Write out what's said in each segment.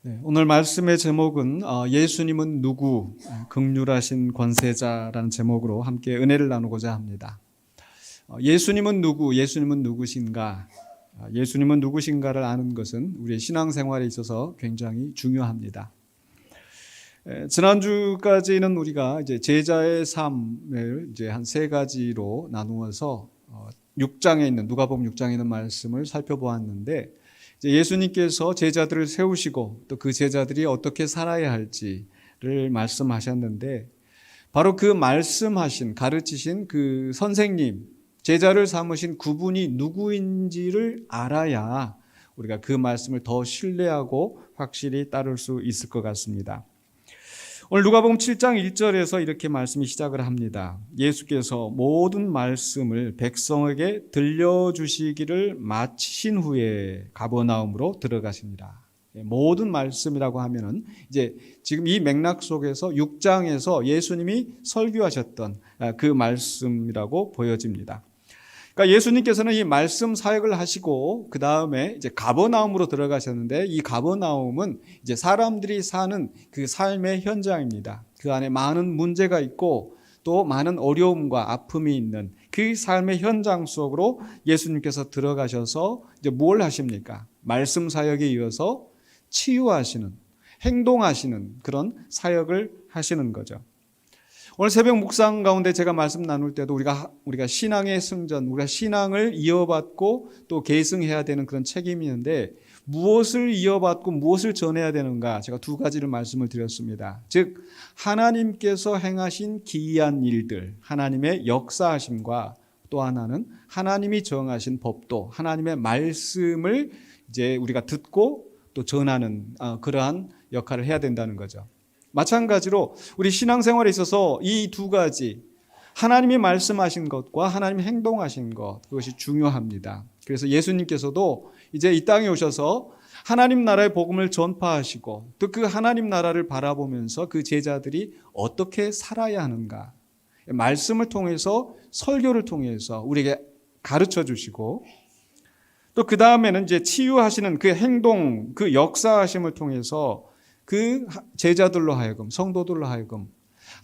네, 오늘 말씀의 제목은 예수님은 누구? 긍휼하신 권세자라는 제목으로 함께 은혜를 나누고자 합니다. 예수님은 누구? 예수님은 누구신가? 예수님은 누구신가를 아는 것은 우리의 신앙생활에 있어서 굉장히 중요합니다. 지난주까지는 우리가 이제 제자의 삶을 이제 한 세 가지로 나누어서 6장에 있는 누가복음 6장에 있는 말씀을 살펴보았는데, 예수님께서 제자들을 세우시고 또 그 제자들이 어떻게 살아야 할지를 말씀하셨는데, 바로 그 말씀하신, 가르치신 그 선생님, 제자를 삼으신 그분이 누구인지를 알아야 우리가 그 말씀을 더 신뢰하고 확실히 따를 수 있을 것 같습니다. 오늘 누가복음 7장 1절에서 이렇게 말씀이 시작을 합니다. 예수께서 모든 말씀을 백성에게 들려주시기를 마치신 후에 가버나움으로 들어가십니다. 모든 말씀이라고 하면은 이제 지금 이 맥락 속에서 6장에서 예수님이 설교하셨던 그 말씀이라고 보여집니다. 그러니까 예수님께서는 이 말씀 사역을 하시고 그 다음에 이제 가버나움으로 들어가셨는데, 이 가버나움은 이제 사람들이 사는 그 삶의 현장입니다. 그 안에 많은 문제가 있고 또 많은 어려움과 아픔이 있는 그 삶의 현장 속으로 예수님께서 들어가셔서 이제 뭘 하십니까? 말씀 사역에 이어서 치유하시는, 행동하시는 그런 사역을 하시는 거죠. 오늘 새벽 묵상 가운데 제가 말씀 나눌 때도 우리가 신앙의 승전, 우리가 신앙을 이어받고 또 계승해야 되는 그런 책임이 있는데, 무엇을 이어받고 무엇을 전해야 되는가, 제가 두 가지를 말씀을 드렸습니다. 즉, 하나님께서 행하신 기이한 일들, 하나님의 역사하심과 또 하나는 하나님이 정하신 법도, 하나님의 말씀을 이제 우리가 듣고 또 전하는 그러한 역할을 해야 된다는 거죠. 마찬가지로 우리 신앙생활에 있어서 이 두 가지, 하나님이 말씀하신 것과 하나님이 행동하신 것, 그것이 중요합니다. 그래서 예수님께서도 이제 이 땅에 오셔서 하나님 나라의 복음을 전파하시고 또 그 하나님 나라를 바라보면서 그 제자들이 어떻게 살아야 하는가, 말씀을 통해서, 설교를 통해서 우리에게 가르쳐 주시고, 또 그 다음에는 이제 치유하시는 그 행동, 그 역사하심을 통해서 그 제자들로 하여금, 성도들로 하여금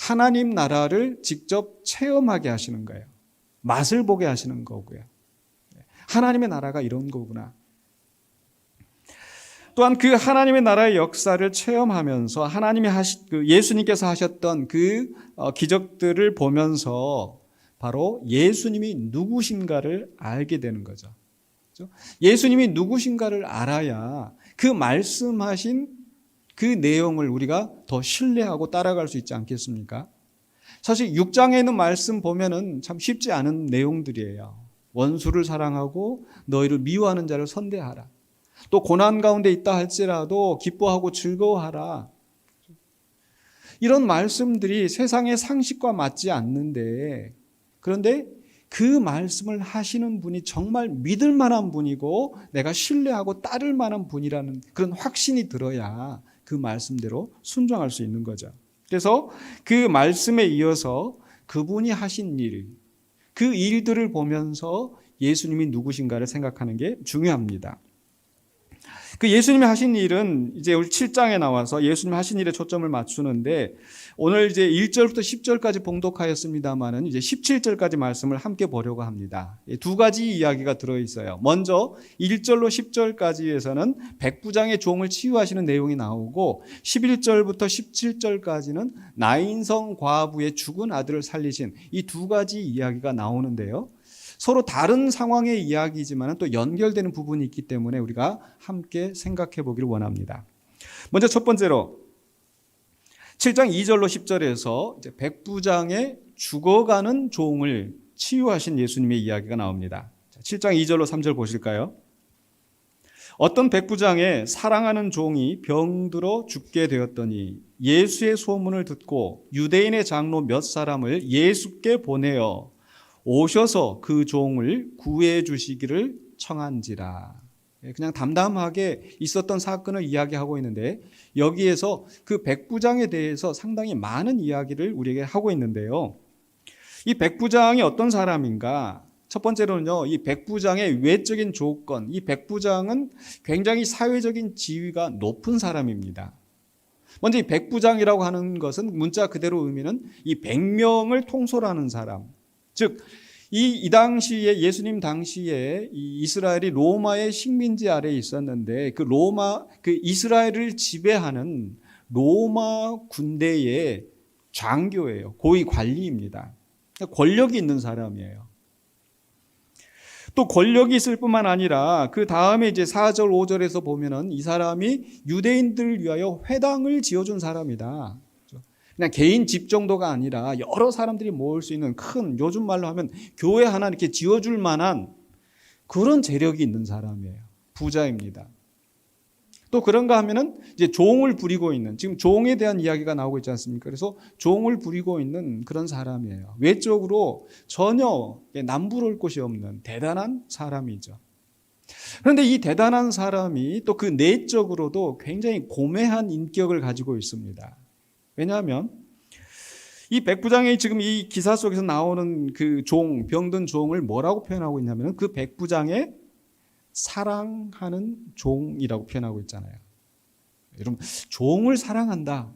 하나님 나라를 직접 체험하게 하시는 거예요. 맛을 보게 하시는 거고요. 하나님의 나라가 이런 거구나. 또한 그 하나님의 나라의 역사를 체험하면서 하나님이 예수님께서 하셨던 그 기적들을 보면서 바로 예수님이 누구신가를 알게 되는 거죠. 예수님이 누구신가를 알아야 그 말씀하신 그 내용을 우리가 더 신뢰하고 따라갈 수 있지 않겠습니까? 사실 6장에 있는 말씀 보면은 참 쉽지 않은 내용들이에요. 원수를 사랑하고 너희를 미워하는 자를 선대하라. 또 고난 가운데 있다 할지라도 기뻐하고 즐거워하라. 이런 말씀들이 세상의 상식과 맞지 않는데, 그런데 그 말씀을 하시는 분이 정말 믿을 만한 분이고 내가 신뢰하고 따를 만한 분이라는 그런 확신이 들어야 그 말씀대로 순종할 수 있는 거죠. 그래서 그 말씀에 이어서 그분이 하신 일, 그 일들을 보면서 예수님이 누구신가를 생각하는 게 중요합니다. 그 예수님이 하신 일은 이제 우리 7장에 나와서 예수님이 하신 일에 초점을 맞추는데, 오늘 이제 1절부터 10절까지 봉독하였습니다만은 이제 17절까지 말씀을 함께 보려고 합니다. 두 가지 이야기가 들어있어요. 먼저 1절로 10절까지에서는 백부장의 종을 치유하시는 내용이 나오고, 11절부터 17절까지는 나인성 과부의 죽은 아들을 살리신 이 두 가지 이야기가 나오는데요. 서로 다른 상황의 이야기지만 또 연결되는 부분이 있기 때문에 우리가 함께 생각해 보기를 원합니다. 먼저 첫 번째로 7장 2절로 10절에서 이제 백부장의 죽어가는 종을 치유하신 예수님의 이야기가 나옵니다. 7장 2절로 3절 보실까요? 어떤 백부장의 사랑하는 종이 병들어 죽게 되었더니 예수의 소문을 듣고 유대인의 장로 몇 사람을 예수께 보내어 오셔서 그 종을 구해 주시기를 청한지라. 그냥 담담하게 있었던 사건을 이야기하고 있는데, 여기에서 그 백부장에 대해서 상당히 많은 이야기를 우리에게 하고 있는데요. 이 백부장이 어떤 사람인가? 첫 번째로는요, 이 백부장의 외적인 조건, 이 백부장은 굉장히 사회적인 지위가 높은 사람입니다. 먼저 이 백부장이라고 하는 것은 문자 그대로 의미는 이 100명을 통솔하는 사람. 즉, 이 당시에, 예수님 당시에 이 이스라엘이 로마의 식민지 아래에 있었는데 그 이스라엘을 지배하는 로마 군대의 장교예요. 고위 관리입니다. 권력이 있는 사람이에요. 또 권력이 있을 뿐만 아니라 그 다음에 이제 4절, 5절에서 보면은 이 사람이 유대인들을 위하여 회당을 지어준 사람이다. 그냥 개인 집 정도가 아니라 여러 사람들이 모일 수 있는 큰, 요즘 말로 하면 교회 하나 이렇게 지어줄 만한 그런 재력이 있는 사람이에요. 부자입니다. 또 그런가 하면은 이제 종을 부리고 있는, 지금 종에 대한 이야기가 나오고 있지 않습니까? 그래서 종을 부리고 있는 그런 사람이에요. 외적으로 전혀 남부러울 곳이 없는 대단한 사람이죠. 그런데 이 대단한 사람이 또 그 내적으로도 굉장히 고매한 인격을 가지고 있습니다. 왜냐하면 이 백부장이 지금 이 기사 속에서 나오는 그 종, 병든 종을 뭐라고 표현하고 있냐면 그 백부장의 사랑하는 종이라고 표현하고 있잖아요. 여러분, 종을 사랑한다.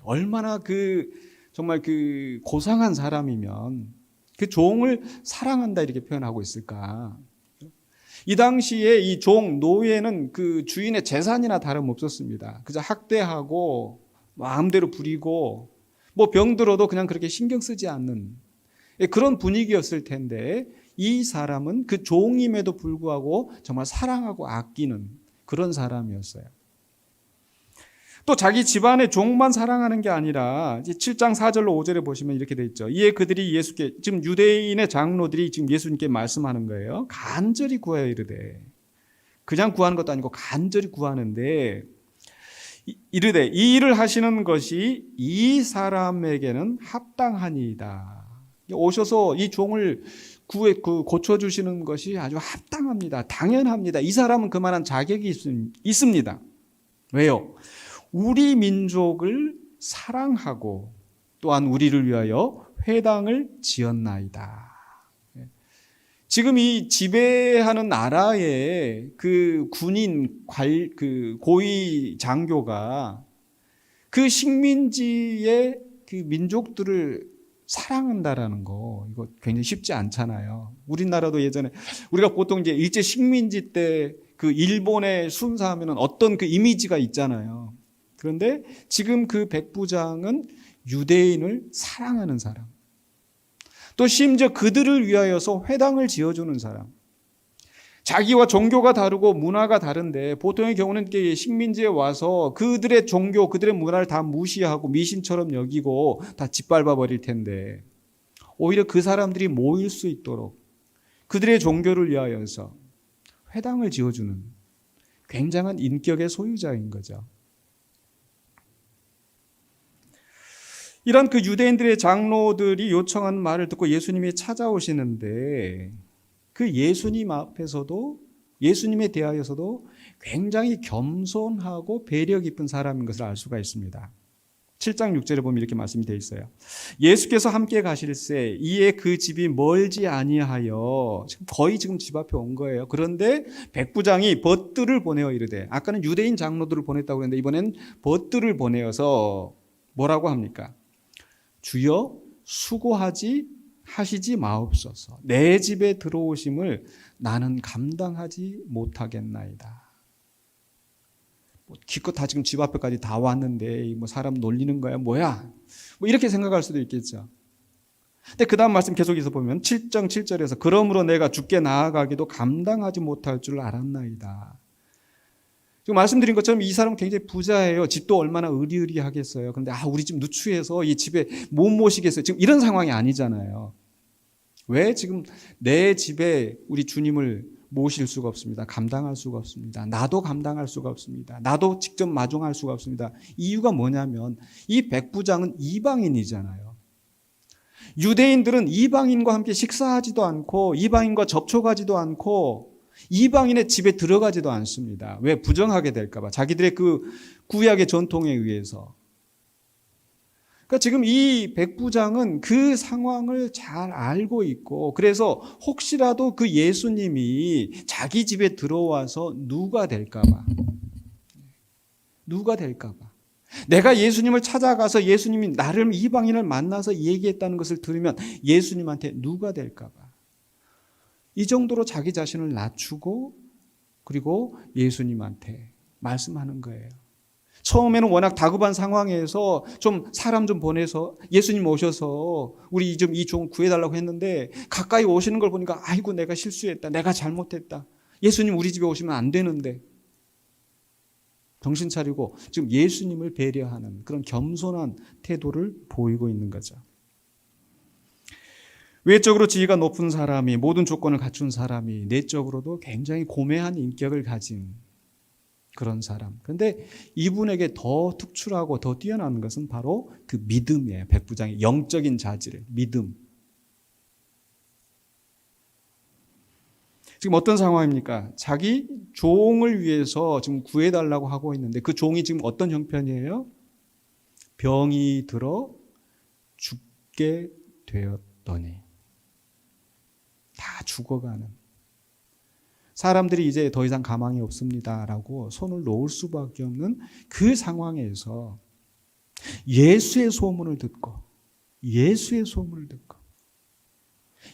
얼마나 정말 고상한 사람이면 그 종을 사랑한다 이렇게 표현하고 있을까? 이 당시에 이 종, 노예는 그 주인의 재산이나 다름없었습니다. 그저 학대하고 마음대로 부리고 뭐 병들어도 그냥 그렇게 신경 쓰지 않는 그런 분위기였을 텐데 이 사람은 그 종임에도 불구하고 정말 사랑하고 아끼는 그런 사람이었어요. 또 자기 집안의 종만 사랑하는 게 아니라 7장 4절로 5절에 보시면 이렇게 돼 있죠. 이에 그들이 예수께, 지금 유대인의 장로들이 지금 예수님께 말씀하는 거예요. 간절히 구하여 이르되, 그냥 구하는 것도 아니고 간절히 구하는데 이르되 이 일을 하시는 것이 이 사람에게는 합당하니이다. 오셔서 이 종을 고쳐주시는 것이 아주 합당합니다. 당연합니다. 이 사람은 그만한 자격이 있습니다. 왜요? 우리 민족을 사랑하고 또한 우리를 위하여 회당을 지었나이다. 지금 이 지배하는 나라의 그 군인, 그 고위 장교가 그 식민지의 그 민족들을 사랑한다라는 거, 이거 굉장히 쉽지 않잖아요. 우리나라도 예전에 우리가 보통 이제 일제 식민지 때 그 일본에 순사하면은 어떤 그 이미지가 있잖아요. 그런데 지금 그 백부장은 유대인을 사랑하는 사람. 또 심지어 그들을 위하여서 회당을 지어주는 사람. 자기와 종교가 다르고 문화가 다른데 보통의 경우는 식민지에 와서 그들의 종교, 그들의 문화를 다 무시하고 미신처럼 여기고 다 짓밟아 버릴 텐데 오히려 그 사람들이 모일 수 있도록 그들의 종교를 위하여서 회당을 지어주는 굉장한 인격의 소유자인 거죠. 이런 그 유대인들의 장로들이 요청한 말을 듣고 예수님이 찾아오시는데 그 예수님 앞에서도, 예수님에 대하여서도 굉장히 겸손하고 배려 깊은 사람인 것을 알 수가 있습니다. 7장 6절에 보면 이렇게 말씀이 되어 있어요. 예수께서 함께 가실새 이에 그 집이 멀지 아니하여, 거의 지금 집 앞에 온 거예요. 그런데 백부장이 벗들을 보내어 이르되, 아까는 유대인 장로들을 보냈다고 했는데 이번엔 벗들을 보내어서 뭐라고 합니까? 주여 하시지 마옵소서. 내 집에 들어오심을 나는 감당하지 못하겠나이다. 기껏 다 지금 집 앞에까지 다 왔는데 뭐 사람 놀리는 거야 뭐야? 뭐 이렇게 생각할 수도 있겠죠. 근데 그 다음 말씀 계속해서 보면 7장 7절에서 그러므로 내가 주께 나아가기도 감당하지 못할 줄 알았나이다. 지금 말씀드린 것처럼 이 사람은 굉장히 부자예요. 집도 얼마나 의리의리하겠어요. 그런데 우리 집 누추해서 이 집에 못 모시겠어요. 지금 이런 상황이 아니잖아요. 왜 지금 내 집에 우리 주님을 모실 수가 없습니다. 감당할 수가 없습니다. 나도 감당할 수가 없습니다. 나도 직접 마중할 수가 없습니다. 이유가 뭐냐면 이 백부장은 이방인이잖아요. 유대인들은 이방인과 함께 식사하지도 않고 이방인과 접촉하지도 않고 이방인의 집에 들어가지도 않습니다. 왜? 부정하게 될까 봐. 자기들의 그 구약의 전통에 의해서. 그러니까 지금 이 백부장은 그 상황을 잘 알고 있고, 그래서 혹시라도 그 예수님이 자기 집에 들어와서 누가 될까봐, 내가 예수님을 찾아가서 예수님이 나를 이방인을 만나서 얘기했다는 것을 들으면 예수님한테 누가 될까봐, 이 정도로 자기 자신을 낮추고 그리고 예수님한테 말씀하는 거예요. 처음에는 워낙 다급한 상황에서 좀 사람 좀 보내서 예수님 오셔서 우리 좀 이 종 구해달라고 했는데, 가까이 오시는 걸 보니까 아이고 내가 실수했다, 내가 잘못했다, 예수님 우리 집에 오시면 안 되는데, 정신 차리고 지금 예수님을 배려하는 그런 겸손한 태도를 보이고 있는 거죠. 외적으로 지위가 높은 사람이, 모든 조건을 갖춘 사람이 내적으로도 굉장히 고매한 인격을 가진 그런 사람. 그런데 이분에게 더 특출하고 더 뛰어난 것은 바로 그 믿음이에요. 백부장의 영적인 자질, 믿음. 지금 어떤 상황입니까? 자기 종을 위해서 지금 구해달라고 하고 있는데, 그 종이 지금 어떤 형편이에요? 병이 들어 죽게 되었더니, 다 죽어가는, 사람들이 이제 더 이상 가망이 없습니다라고 손을 놓을 수밖에 없는 그 상황에서 예수의 소문을 듣고,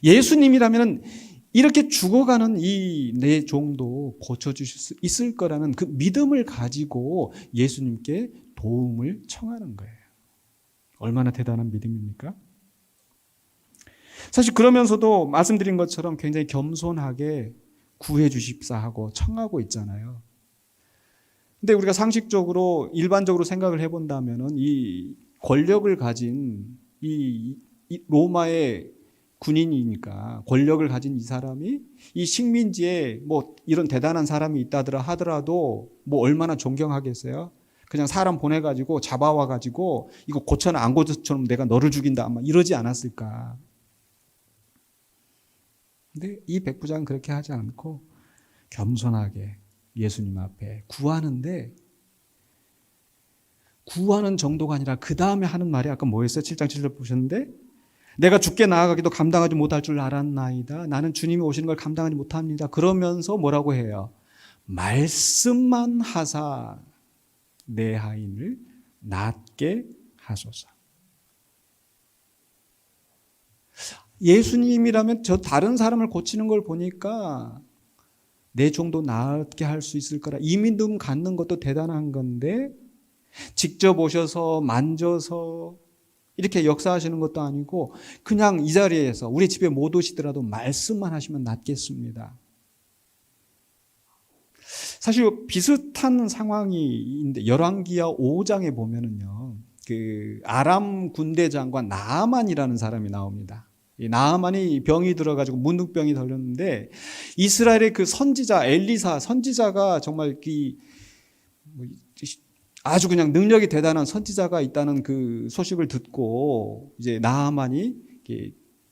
예수님이라면 이렇게 죽어가는 이 내 종도 고쳐주실 수 있을 거라는 그 믿음을 가지고 예수님께 도움을 청하는 거예요. 얼마나 대단한 믿음입니까? 사실 그러면서도 말씀드린 것처럼 굉장히 겸손하게 구해 주십사 하고 청하고 있잖아요. 근데 우리가 상식적으로 일반적으로 생각을 해본다면은, 이 권력을 가진 이 로마의 군인이니까 권력을 가진 이 사람이 이 식민지에 뭐 이런 대단한 사람이 있다더라 하더라도 뭐 얼마나 존경하겠어요? 그냥 사람 보내가지고 잡아와가지고 이거 고쳐나 안 고쳐처럼 내가 너를 죽인다 아마 이러지 않았을까. 근데 이 백부장은 그렇게 하지 않고 겸손하게 예수님 앞에 구하는데, 구하는 정도가 아니라 그 다음에 하는 말이 아까 뭐였어요? 7장 7절 보셨는데, 내가 죽게 나아가기도 감당하지 못할 줄 알았나이다. 나는 주님이 오시는 걸 감당하지 못합니다. 그러면서 뭐라고 해요? 말씀만 하사 내 하인을 낫게 하소서. 예수님이라면 저 다른 사람을 고치는 걸 보니까 내 종도 낫게 할 수 있을 거라, 이 믿음 갖는 것도 대단한 건데, 직접 오셔서 만져서 이렇게 역사하시는 것도 아니고 그냥 이 자리에서 우리 집에 못 오시더라도 말씀만 하시면 낫겠습니다. 사실 비슷한 상황이 있는데, 열왕기하 5장에 보면은요, 그 아람 군대 장관 나아만이라는 사람이 나옵니다. 이 나아만이 병이 들어가지고 문둥병이 걸렸는데, 이스라엘의 그 선지자 엘리사 선지자가 정말 아주 그냥 능력이 대단한 선지자가 있다는 그 소식을 듣고 이제 나아만이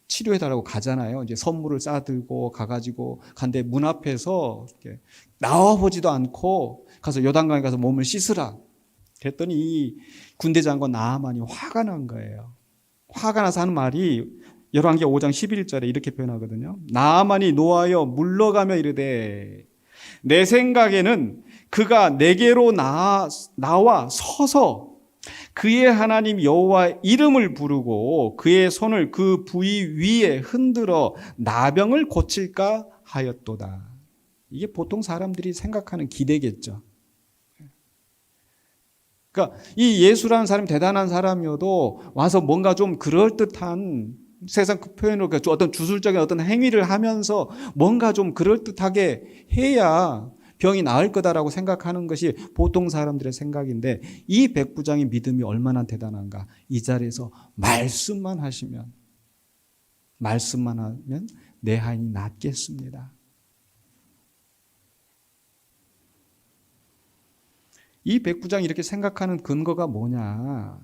치료해달라고 가잖아요. 이제 선물을 싸들고 가가지고 간데 문 앞에서 이렇게 나와보지도 않고 가서 요단강에 가서 몸을 씻으라 그랬더니 이 군대 장관 나아만이 화가 난 거예요. 화가 나서 하는 말이 열왕기하 5장 11절에 이렇게 표현하거든요. 나아만이 노하여 물러가며 이르되, 내 생각에는 그가 내게로 나와 서서 그의 하나님 여호와의 이름을 부르고 그의 손을 그 부위 위에 흔들어 나병을 고칠까 하였도다. 이게 보통 사람들이 생각하는 기대겠죠. 그러니까 이 예수라는 사람이 대단한 사람이어도 와서 뭔가 좀 그럴듯한, 세상 그 표현으로 어떤 주술적인 어떤 행위를 하면서 뭔가 좀 그럴듯하게 해야 병이 나을 거다라고 생각하는 것이 보통 사람들의 생각인데, 이 백부장의 믿음이 얼마나 대단한가. 이 자리에서 말씀만 하면 내 하인이 낫겠습니다. 이 백부장이 이렇게 생각하는 근거가 뭐냐,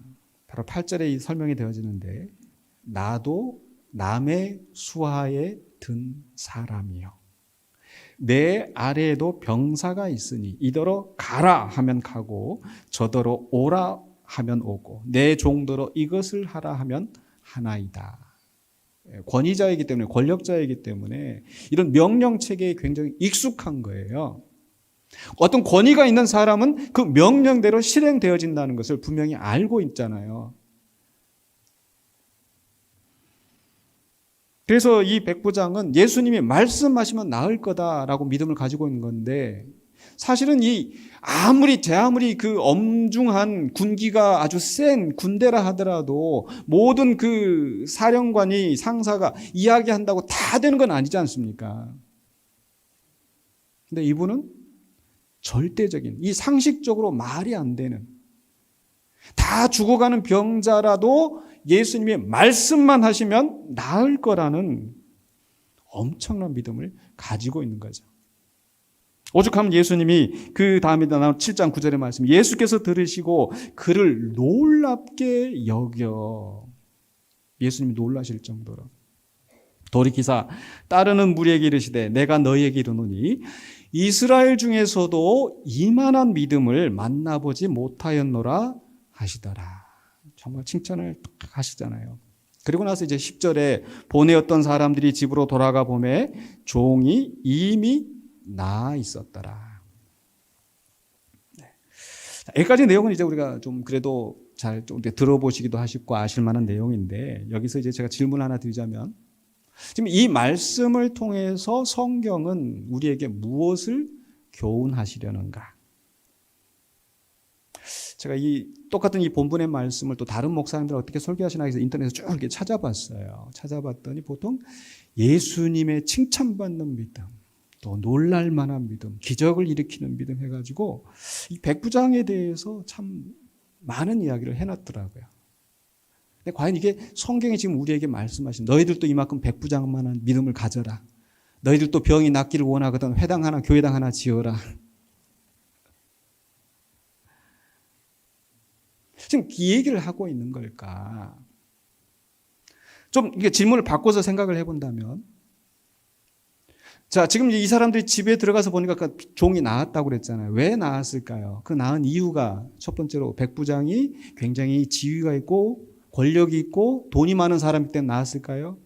바로 8절에 설명이 되어지는데, 나도 남의 수하에 든 사람이요, 내 아래에도 병사가 있으니 이더러 가라 하면 가고 저더러 오라 하면 오고 내 종들어 이것을 하라 하면 하나이다. 권위자이기 때문에, 권력자이기 때문에 이런 명령 체계에 굉장히 익숙한 거예요. 어떤 권위가 있는 사람은 그 명령대로 실행되어진다는 것을 분명히 알고 있잖아요. 그래서 이 백부장은 예수님이 말씀하시면 나을 거다라고 믿음을 가지고 있는 건데, 사실은 아무리 그 엄중한 군기가 아주 센 군대라 하더라도 모든 그 사령관이, 상사가 이야기한다고 다 되는 건 아니지 않습니까? 근데 이분은 절대적인, 이 상식적으로 말이 안 되는, 다 죽어가는 병자라도 예수님이 말씀만 하시면 나을 거라는 엄청난 믿음을 가지고 있는 거죠. 오죽하면 예수님이 그 다음에 나온 7장 9절의 말씀, 예수께서 들으시고 그를 놀랍게 여겨, 예수님이 놀라실 정도로 돌이키사 따르는 무리에게 이르시되 내가 너희에게 이르노니 이스라엘 중에서도 이만한 믿음을 만나보지 못하였노라 하시더라. 정말 칭찬을 딱 하시잖아요. 그리고 나서 이제 10절에 보내었던 사람들이 집으로 돌아가 보매 종이 이미 나 있었더라. 네. 여기까지 내용은 이제 우리가 좀 그래도 잘 좀 들어보시기도 하시고 아실 만한 내용인데, 여기서 이제 제가 질문 하나 드리자면, 지금 이 말씀을 통해서 성경은 우리에게 무엇을 교훈하시려는가? 제가 똑같은 이 본문의 말씀을 또 다른 목사님들 어떻게 설교하시나 해서 인터넷에서 쭉 이렇게 찾아봤어요. 찾아봤더니 보통 예수님의 칭찬받는 믿음, 또 놀랄만한 믿음, 기적을 일으키는 믿음 해가지고 이 백부장에 대해서 참 많은 이야기를 해놨더라고요. 근데 과연 이게 성경이 지금 우리에게 말씀하신, 너희들도 이만큼 백부장만한 믿음을 가져라, 너희들도 병이 낫기를 원하거든 회당 하나 교회당 하나 지어라, 지금 이 얘기를 하고 있는 걸까? 좀 이게 질문을 바꿔서 생각을 해본다면, 자, 지금 이 사람들이 집에 들어가서 보니까 그 종이 나았다고 그랬잖아요. 왜 나았을까요? 그 나은 이유가 첫 번째로 백부장이 굉장히 지위가 있고 권력이 있고 돈이 많은 사람이기 때문에 나았을까요?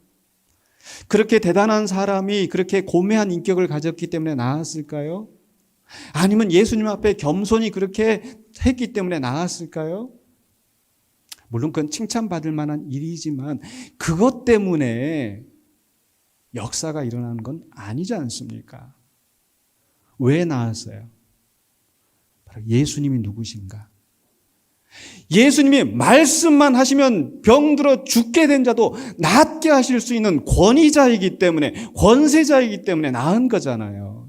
그렇게 대단한 사람이 그렇게 고매한 인격을 가졌기 때문에 나았을까요? 아니면 예수님 앞에 겸손히 그렇게 했기 때문에 나았을까요? 물론 그건 칭찬받을 만한 일이지만 그것 때문에 역사가 일어나는 건 아니지 않습니까? 왜 나았어요? 바로 예수님이 누구신가? 예수님이 말씀만 하시면 병들어 죽게 된 자도 낫게 하실 수 있는 권위자이기 때문에, 권세자이기 때문에 나은 거잖아요.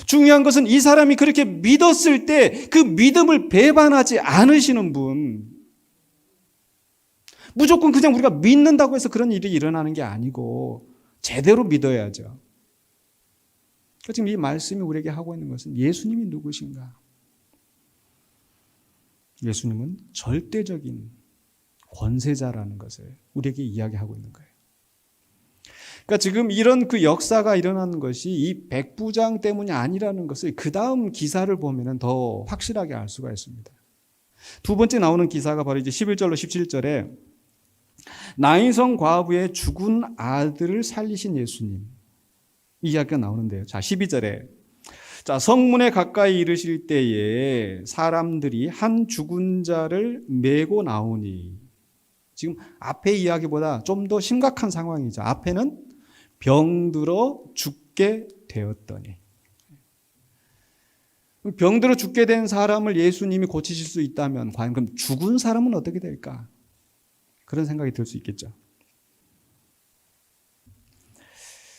중요한 것은 이 사람이 그렇게 믿었을 때 그 믿음을 배반하지 않으시는 분, 무조건 그냥 우리가 믿는다고 해서 그런 일이 일어나는 게 아니고 제대로 믿어야죠. 지금 이 말씀이 우리에게 하고 있는 것은 예수님이 누구신가? 예수님은 절대적인 권세자라는 것을 우리에게 이야기하고 있는 거예요. 그러니까 지금 이런 그 역사가 일어나는 것이 이 백부장 때문이 아니라는 것을 그 다음 기사를 보면 더 확실하게 알 수가 있습니다. 두 번째 나오는 기사가 바로 이제 11절로 17절에 나인성 과부의 죽은 아들을 살리신 예수님, 이 이야기가 나오는데요. 자, 12절에 자, 성문에 가까이 이르실 때에 사람들이 한 죽은 자를 메고 나오니, 지금 앞의 이야기보다 좀 더 심각한 상황이죠. 앞에는 병들어 죽게 되었더니, 병들어 죽게 된 사람을 예수님이 고치실 수 있다면 과연 그럼 죽은 사람은 어떻게 될까? 그런 생각이 들 수 있겠죠.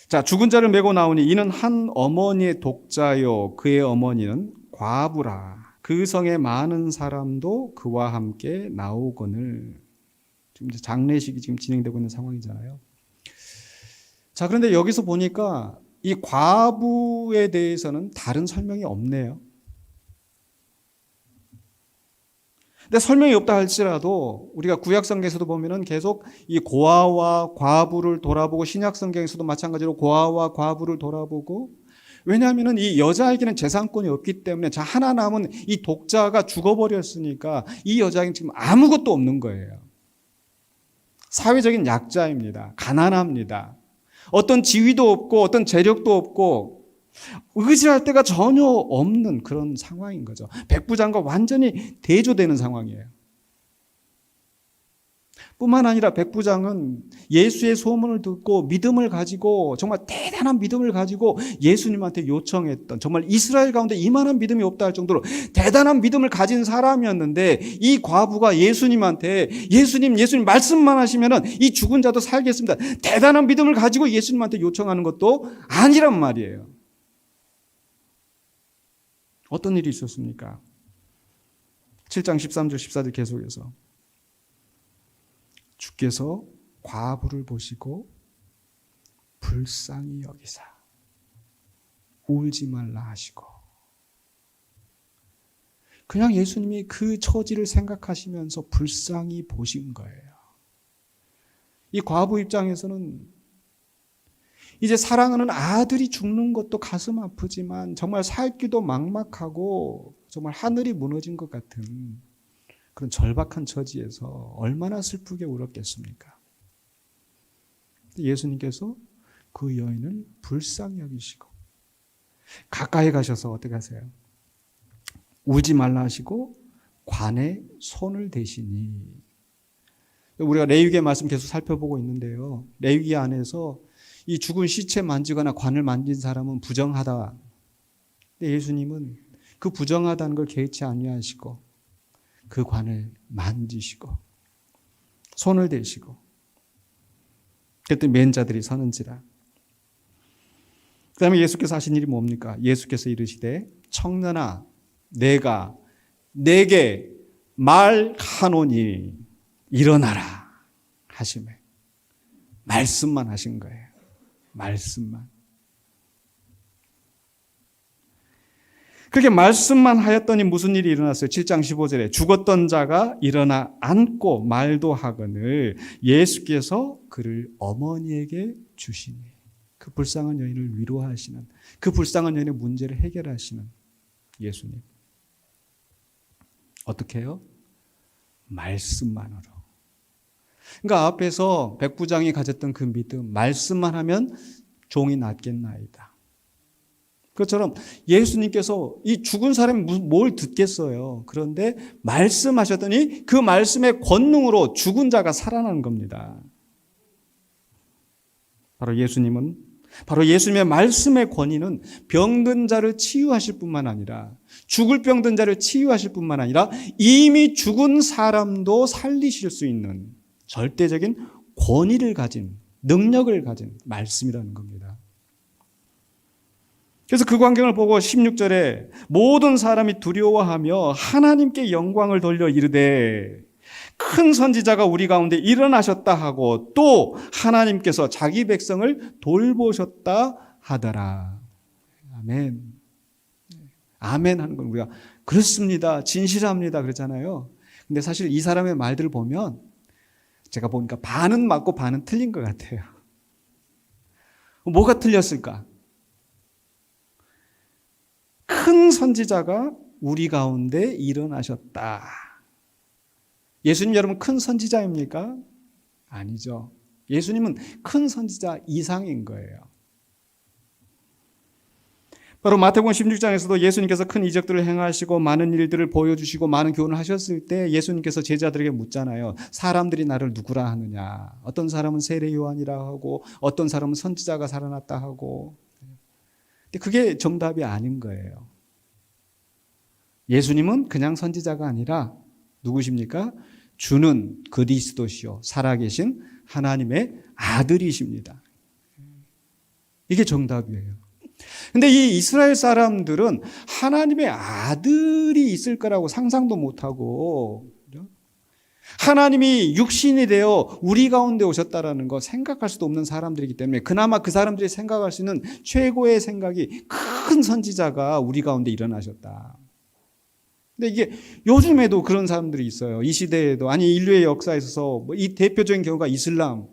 자, 죽은 자를 메고 나오니 이는 한 어머니의 독자요 그의 어머니는 과부라. 그 성에 많은 사람도 그와 함께 나오거늘. 지금 장례식이 지금 진행되고 있는 상황이잖아요. 자, 그런데 여기서 보니까 이 과부에 대해서는 다른 설명이 없네요. 근데 설명이 없다 할지라도 우리가 구약성경에서도 보면은 계속 이 고아와 과부를 돌아보고, 신약성경에서도 마찬가지로 고아와 과부를 돌아보고, 왜냐하면 이 여자에게는 재산권이 없기 때문에 하나 남은 이 독자가 죽어버렸으니까 이 여자에게는 지금 아무것도 없는 거예요. 사회적인 약자입니다. 가난합니다. 어떤 지위도 없고 어떤 재력도 없고 의지할 데가 전혀 없는 그런 상황인 거죠. 백부장과 완전히 대조되는 상황이에요. 뿐만 아니라 백부장은 예수의 소문을 듣고 믿음을 가지고 정말 대단한 믿음을 가지고 예수님한테 요청했던, 정말 이스라엘 가운데 이만한 믿음이 없다 할 정도로 대단한 믿음을 가진 사람이었는데 이 과부가 예수님한테 예수님 말씀만 하시면은 이 죽은 자도 살겠습니다. 대단한 믿음을 가지고 예수님한테 요청하는 것도 아니란 말이에요. 어떤 일이 있었습니까? 7장 13절 14절 계속해서 주께서 과부를 보시고 불쌍히 여기사 울지 말라 하시고, 그냥 예수님이 그 처지를 생각하시면서 불쌍히 보신 거예요. 이 과부 입장에서는 이제 사랑하는 아들이 죽는 것도 가슴 아프지만 정말 살기도 막막하고 정말 하늘이 무너진 것 같은 그런 절박한 처지에서 얼마나 슬프게 울었겠습니까? 예수님께서 그 여인을 불쌍히 여기시고 가까이 가셔서 어떻게 하세요? 울지 말라 하시고 관에 손을 대시니. 우리가 레위기의 말씀 계속 살펴보고 있는데요. 레위기 안에서 이 죽은 시체 만지거나 관을 만진 사람은 부정하다. 근데 예수님은 그 부정하다는 걸 개의치 아니하시고 그 관을 만지시고 손을 대시고, 그랬더니 맨 자들이 서는지라. 그 다음에 예수께서 하신 일이 뭡니까? 예수께서 이르시되 청년아 내가 내게 말하노니 일어나라 하시매. 말씀만 하신 거예요. 말씀만. 그렇게 말씀만 하였더니 무슨 일이 일어났어요? 7장 15절에 죽었던 자가 일어나 앉고 말도 하거늘 예수께서 그를 어머니에게 주시니. 그 불쌍한 여인을 위로하시는, 그 불쌍한 여인의 문제를 해결하시는 예수님. 어떻게 해요? 말씀만으로. 그러니까 앞에서 백부장이 가졌던 그 믿음, 말씀만 하면 종이 낫겠나이다. 그것처럼 예수님께서 이 죽은 사람이 뭘 듣겠어요. 그런데 말씀하셨더니 그 말씀의 권능으로 죽은 자가 살아난 겁니다. 바로 예수님의 말씀의 권위는 병든 자를 치유하실 뿐만 아니라, 죽을 병든 자를 치유하실 뿐만 아니라 이미 죽은 사람도 살리실 수 있는 절대적인 권위를 가진, 능력을 가진 말씀이라는 겁니다. 그래서 그 광경을 보고 16절에 모든 사람이 두려워하며 하나님께 영광을 돌려 이르되 큰 선지자가 우리 가운데 일어나셨다 하고 또 하나님께서 자기 백성을 돌보셨다 하더라. 아멘. 아멘 하는 건 우리가 그렇습니다, 진실합니다 그러잖아요. 근데 사실 이 사람의 말들을 보면 제가 보니까 반은 맞고 반은 틀린 것 같아요. 뭐가 틀렸을까? 큰 선지자가 우리 가운데 일어나셨다. 예수님 여러분 큰 선지자입니까? 아니죠. 예수님은 큰 선지자 이상인 거예요. 바로 마태복음 16장에서도 예수님께서 큰 이적들을 행하시고 많은 일들을 보여주시고 많은 교훈을 하셨을 때 예수님께서 제자들에게 묻잖아요. 사람들이 나를 누구라 하느냐. 어떤 사람은 세례 요한이라 하고 어떤 사람은 선지자가 살아났다 하고. 근데 그게 정답이 아닌 거예요. 예수님은 그냥 선지자가 아니라 누구십니까? 주는 그리스도시요 살아계신 하나님의 아들이십니다. 이게 정답이에요. 근데 이 이스라엘 사람들은 하나님의 아들이 있을 거라고 상상도 못하고, 하나님이 육신이 되어 우리 가운데 오셨다라는 거 생각할 수도 없는 사람들이기 때문에 그나마 그 사람들이 생각할 수 있는 최고의 생각이 큰 선지자가 우리 가운데 일어나셨다. 근데 이게 요즘에도 그런 사람들이 있어요. 이 시대에도, 아니 인류의 역사에 있어서 이 대표적인 경우가 이슬람.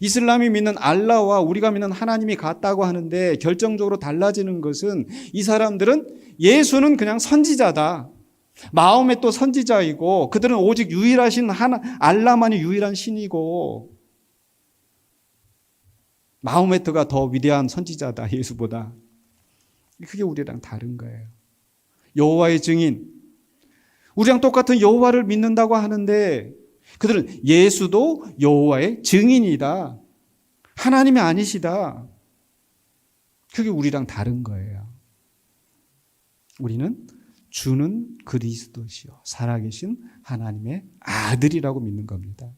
이슬람이 믿는 알라와 우리가 믿는 하나님이 같다고 하는데 결정적으로 달라지는 것은 이 사람들은 예수는 그냥 선지자다. 마음의 또 선지자이고 그들은 오직 유일하신 알라만이 유일한 신이고 마호메트가 더 위대한 선지자다 예수보다. 그게 우리랑 다른 거예요. 여호와의 증인, 우리랑 똑같은 여호와를 믿는다고 하는데 그들은 예수도 여호와의 증인이다. 하나님이 아니시다. 그게 우리랑 다른 거예요. 우리는 주는 그리스도시요 살아계신 하나님의 아들이라고 믿는 겁니다.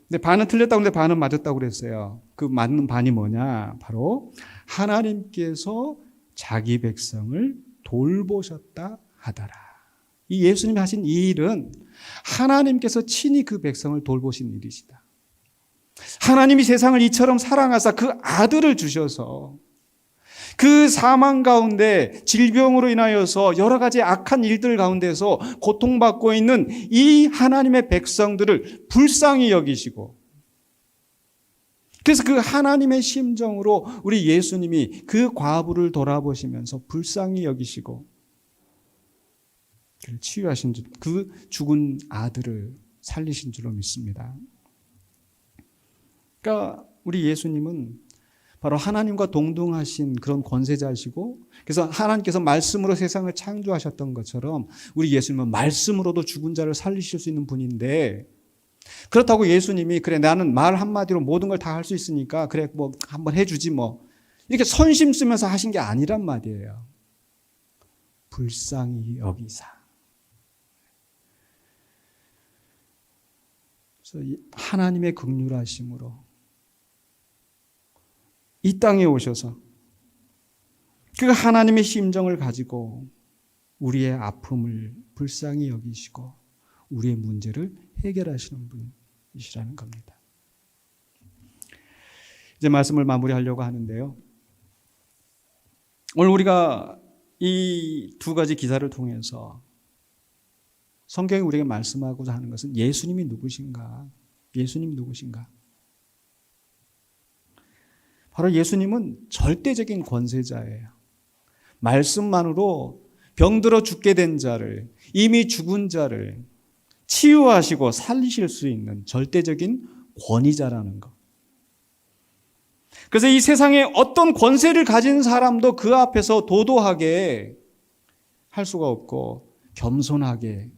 근데 반은 틀렸다고 했는데 반은 맞았다고 그랬어요. 그 맞는 반이 뭐냐? 바로 하나님께서 자기 백성을 돌보셨다 하더라. 이 예수님이 하신 이 일은 하나님께서 친히 그 백성을 돌보신 일이시다. 하나님이 세상을 이처럼 사랑하사 그 아들을 주셔서 그 사망 가운데 질병으로 인하여서 여러 가지 악한 일들 가운데서 고통받고 있는 이 하나님의 백성들을 불쌍히 여기시고 그래서 그 하나님의 심정으로 우리 예수님이 그 과부를 돌아보시면서 불쌍히 여기시고 그를 치유하신 줄, 그 죽은 아들을 살리신 줄로 믿습니다. 그러니까 우리 예수님은 바로 하나님과 동등하신 그런 권세자이시고 그래서 하나님께서 말씀으로 세상을 창조하셨던 것처럼 우리 예수님은 말씀으로도 죽은 자를 살리실 수 있는 분인데 그렇다고 예수님이 그래 나는 말 한마디로 모든 걸 다 할 수 있으니까 그래 뭐 한번 해주지 뭐 이렇게 선심 쓰면서 하신 게 아니란 말이에요. 불쌍히 여기사. 그래서 하나님의 긍휼하심으로 이 땅에 오셔서 그 하나님의 심정을 가지고 우리의 아픔을 불쌍히 여기시고 우리의 문제를 해결하시는 분이시라는 겁니다. 이제 말씀을 마무리하려고 하는데요. 오늘 우리가 이 두 가지 기사를 통해서 성경이 우리에게 말씀하고자 하는 것은 예수님이 누구신가? 예수님이 누구신가? 바로 예수님은 절대적인 권세자예요. 말씀만으로 병들어 죽게 된 자를, 이미 죽은 자를 치유하시고 살리실 수 있는 절대적인 권위자라는 것. 그래서 이 세상에 어떤 권세를 가진 사람도 그 앞에서 도도하게 할 수가 없고 겸손하게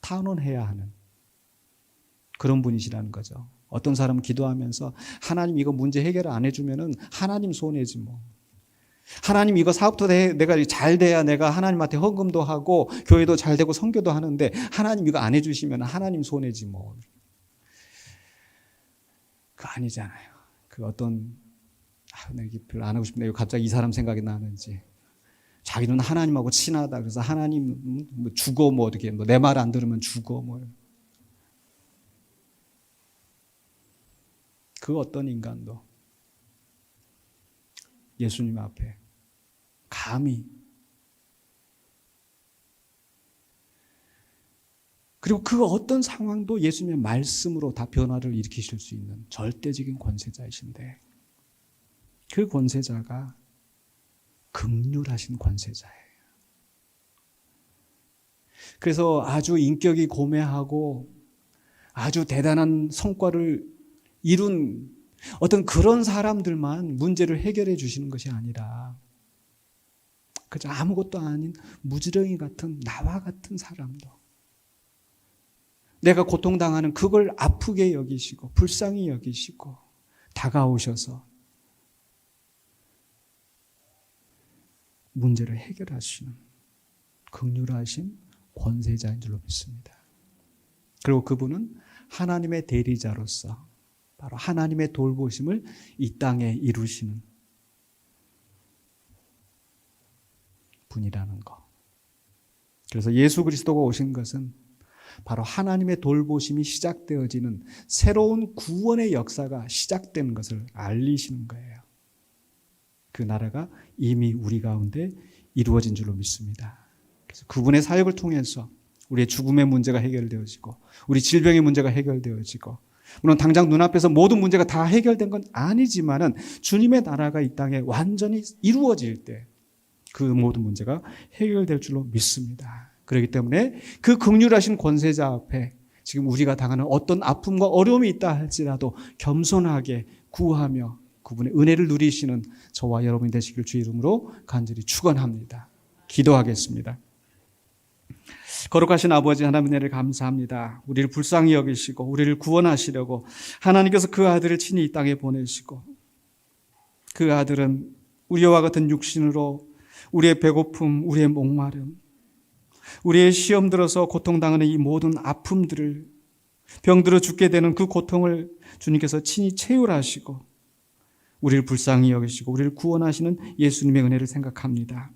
탄원해야 하는 그런 분이시라는 거죠. 어떤 사람은 기도하면서 하나님 이거 문제 해결 안 해주면은 하나님 손해지 뭐. 하나님 이거 사업도 내가 잘 돼야 내가 하나님한테 헌금도 하고 교회도 잘 되고 선교도 하는데 하나님 이거 안 해주시면 하나님 손해지 뭐. 그거 아니잖아요. 그 어떤 내가 별로 안 하고 싶네. 갑자기 이 사람 생각이 나는지. 자기는 하나님하고 친하다. 그래서 하나님 뭐 죽어 뭐 어떻게 뭐 내 말 안 들으면 죽어 뭐. 그 어떤 인간도 예수님 앞에 감히 그리고 그 어떤 상황도 예수님의 말씀으로 다 변화를 일으키실 수 있는 절대적인 권세자이신데 그 권세자가 긍휼하신 권세자예요. 그래서 아주 인격이 고매하고 아주 대단한 성과를 이룬 어떤 그런 사람들만 문제를 해결해 주시는 것이 아니라 그저 아무것도 아닌 무지렁이 같은 나와 같은 사람도 내가 고통당하는 그걸 아프게 여기시고 불쌍히 여기시고 다가오셔서 문제를 해결하시는 긍휼하신 권세자인 줄로 믿습니다. 그리고 그분은 하나님의 대리자로서 바로 하나님의 돌보심을 이 땅에 이루시는 분이라는 것. 그래서 예수 그리스도가 오신 것은 바로 하나님의 돌보심이 시작되어지는 새로운 구원의 역사가 시작되는 것을 알리시는 거예요. 그 나라가 이미 우리 가운데 이루어진 줄로 믿습니다. 그래서 그분의 사역을 통해서 우리의 죽음의 문제가 해결되어지고 우리 질병의 문제가 해결되어지고 물론 당장 눈앞에서 모든 문제가 다 해결된 건 아니지만은 주님의 나라가 이 땅에 완전히 이루어질 때 그 모든 문제가 해결될 줄로 믿습니다. 그렇기 때문에 그 긍휼하신 권세자 앞에 지금 우리가 당하는 어떤 아픔과 어려움이 있다 할지라도 겸손하게 구하며 그분의 은혜를 누리시는 저와 여러분이 되시길 주 이름으로 간절히 축원합니다. 기도하겠습니다. 거룩하신 아버지 하나님 은혜를 감사합니다. 우리를 불쌍히 여기시고 우리를 구원하시려고 하나님께서 그 아들을 친히 이 땅에 보내시고 그 아들은 우리와 같은 육신으로 우리의 배고픔, 우리의 목마름, 우리의 시험 들어서 고통당하는 이 모든 아픔들을 병들어 죽게 되는 그 고통을 주님께서 친히 체휼하시고 우리를 불쌍히 여기시고 우리를 구원하시는 예수님의 은혜를 생각합니다.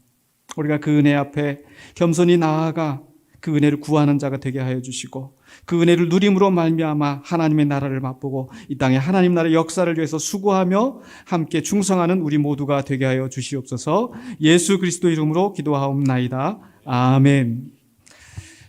우리가 그 은혜 앞에 겸손히 나아가 그 은혜를 구하는 자가 되게 하여 주시고 그 은혜를 누림으로 말미암아 하나님의 나라를 맛보고 이 땅에 하나님 나라의 역사를 위해서 수고하며 함께 충성하는 우리 모두가 되게 하여 주시옵소서. 예수 그리스도 이름으로 기도하옵나이다. 아멘.